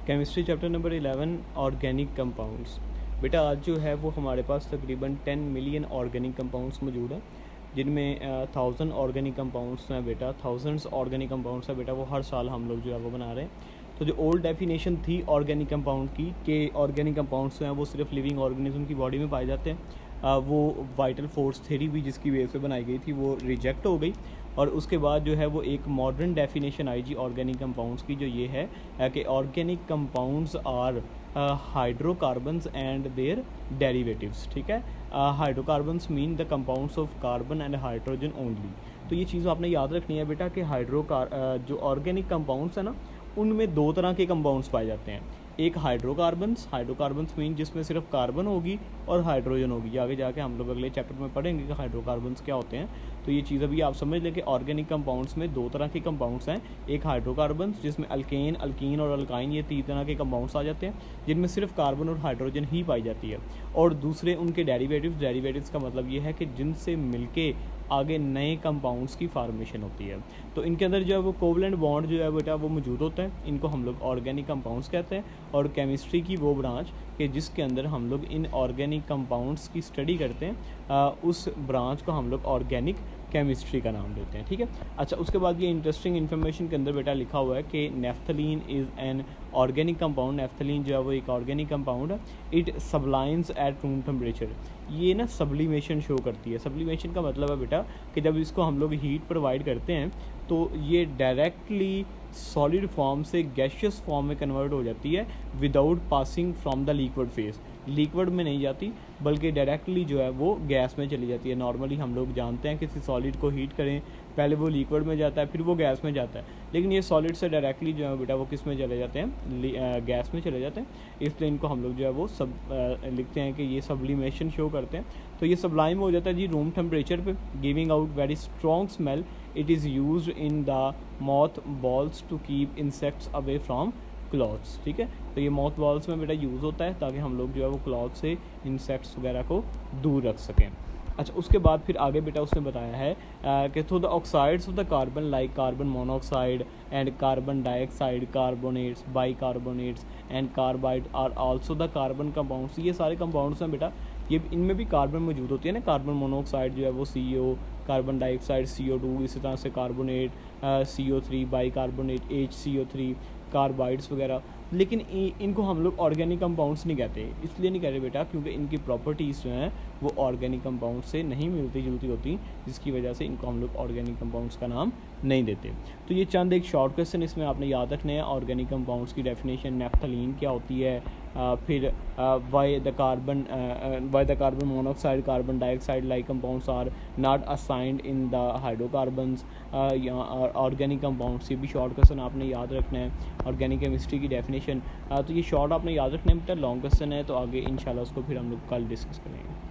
Chemistry chapter number 11 organic compounds. बेटा आज जो है वो हमारे पास तकरीबन 10 मिलियन ऑर्गेनिक कंपाउंड्स मौजूद हैं, जिनमें 1000 ऑर्गेनिक कंपाउंड्स हैं बेटा, थाउजेंड्स ऑर्गेनिक कंपाउंड्स हैं बेटा, वो हर साल हम लोग जो है वो बना रहे हैं। तो जो ओल्ड डेफिनेशन थी ऑर्गेनिक कंपाउंड की कि ऑर्गेनिक कंपाउंड्स हैं वो सिर्फ लिविंग ऑर्गेनिज्म की बॉडी में पाए जाते हैं, वो वाइटल फोर्स थ्योरी भी जिसकी बेस पे बनाई गई थी वो रिजेक्ट हो गई। और उसके बाद जो है वो एक मॉडर्न डेफिनेशन आई जी ऑर्गेनिक कंपाउंड्स की, जो ये है कि organic compounds are hydrocarbons and their derivatives. ठीक है, hydrocarbons mean the compounds of carbon and hydrogen only. तो ये चीज़ आपने याद रखनी है बेटा कि जो ऑर्गेनिक कंपाउंड्स है ना, उनमें दो तरह के कंपाउंड्स पाए जाते हैं। एक हाइड्रोकार्बन्स मीन जिसमें सिर्फ कार्बन होगी और हाइड्रोजन होगी। आगे जाके हम लोग अगले चैप्टर में पढ़ेंगे कि हाइड्रोकार्बन्स क्या होते हैं। तो ये चीज़ अभी आप समझ लें कि ऑर्गेनिक कंपाउंड्स में दो तरह के कंपाउंड्स हैं। एक हाइड्रोकार्बन्स जिसमें अल्केन, अल्कीन और अल्काइन, ये तीन तरह के कंपाउंड्स आ जाते हैं जिनमें सिर्फ कार्बन और हाइड्रोजन ही पाई जाती है। और दूसरे उनके डेरिवेटिव्स का मतलब ये है कि जिनसे मिलके आगे नए कंपाउंड्स की फार्मेशन होती है। तो इनके अंदर जो है वो कोवलेंट बॉन्ड जो है बेटा वो मौजूद होता है। इनको हम लोग ऑर्गेनिक कंपाउंड्स कहते हैं। और केमिस्ट्री की वो ब्रांच कि जिसके अंदर हम लोग इन ऑर्गेनिक कंपाउंड्स की स्टडी करते हैं, उस ब्रांच को हम लोग ऑर्गेनिक केमिस्ट्री का नाम देते हैं। ठीक है, अच्छा उसके बाद ये इंटरेस्टिंग इन्फॉर्मेशन के अंदर बेटा लिखा हुआ है कि naphthalene is an organic compound. Naphthalene जो है वो एक ऑर्गेनिक कंपाउंड है। It sublimes at room temperature. ये ना सब्लिमेशन शो करती है। सब्लिमेशन का मतलब है बेटा कि जब इसको हम लोग हीट प्रोवाइड करते हैं तो ये डायरेक्टली सॉलिड फॉर्म से गैशियस फॉर्म में कन्वर्ट हो जाती है without passing from the liquid phase. Liquid में नहीं जाती बल्कि डायरेक्टली जो है वो गैस में चली जाती है। नॉर्मली हम लोग जानते हैं किसी सॉलिड को हीट करें, पहले वो लिक्विड में जाता है फिर वो गैस में जाता है, लेकिन ये सॉलिड से डायरेक्टली जो है बेटा वो किस में चले जाते हैं, गैस में चले जाते हैं। इसलिए इनको हम लोग जो है वो सब लिखते हैं कि ये सब्लिमेशन शो करते हैं। तो ये सब्लाइम हो जाता है जी रूम टेम्परेचर पे, giving out very strong smell. It is used in the moth balls to keep insects away from clothes. ठीक है, तो ये मॉथ बॉल्स में बेटा यूज़ होता है ताकि हम लोग जो है वो क्लॉथ से इंसेक्ट्स वगैरह को दूर रख सकें। अच्छा उसके बाद फिर आगे बेटा उसने बताया है कि through the oxides of the carbon like carbon monoxide and carbon dioxide, carbonates, bicarbonates and carbide are also the carbon compounds. ये सारे कंपाउंड्स हैं बेटा, ये इनमें भी कार्बन मौजूद होती है ना। कार्बन मोनोऑक्साइड जो है वो CO, कार्बन डाइऑक्साइड CO2, इसी तरह से carbonate CO3, bicarbonate HCO3, carbides वगैरह। लेकिन इनको हम लोग ऑर्गेनिक कंपाउंड्स नहीं कहते। इसलिए नहीं कहते बेटा क्योंकि इनकी प्रॉपर्टीज़ जो हैं वो ऑर्गेनिक कंपाउंड से नहीं मिलती जुलती होती, जिसकी वजह से इनको हम लोग ऑर्गेनिक कंपाउंड्स का नाम नहीं देते। तो ये चंद एक शॉर्ट क्वेश्चन इसमें आपने याद रखने हैं। ऑर्गेनिक कंपाउंड्स की डेफिनेशन, नेफ्थलीन क्या होती है, फिर why the carbon monoxide, carbon dioxide like compounds are not assigned in the hydrocarbons, या ऑर्गेनिक कंपाउंड्स। ये भी शॉर्ट क्वेश्चन आपने याद रखना है। ऑर्गेनिक केमिस्ट्री की डेफिनेशन, तो ये शॉर्ट आपने याद रखना है बेटा, लॉन्ग क्वेश्चन है तो आगे इंशाल्लाह उसको फिर हम लोग कल डिस्कस करेंगे।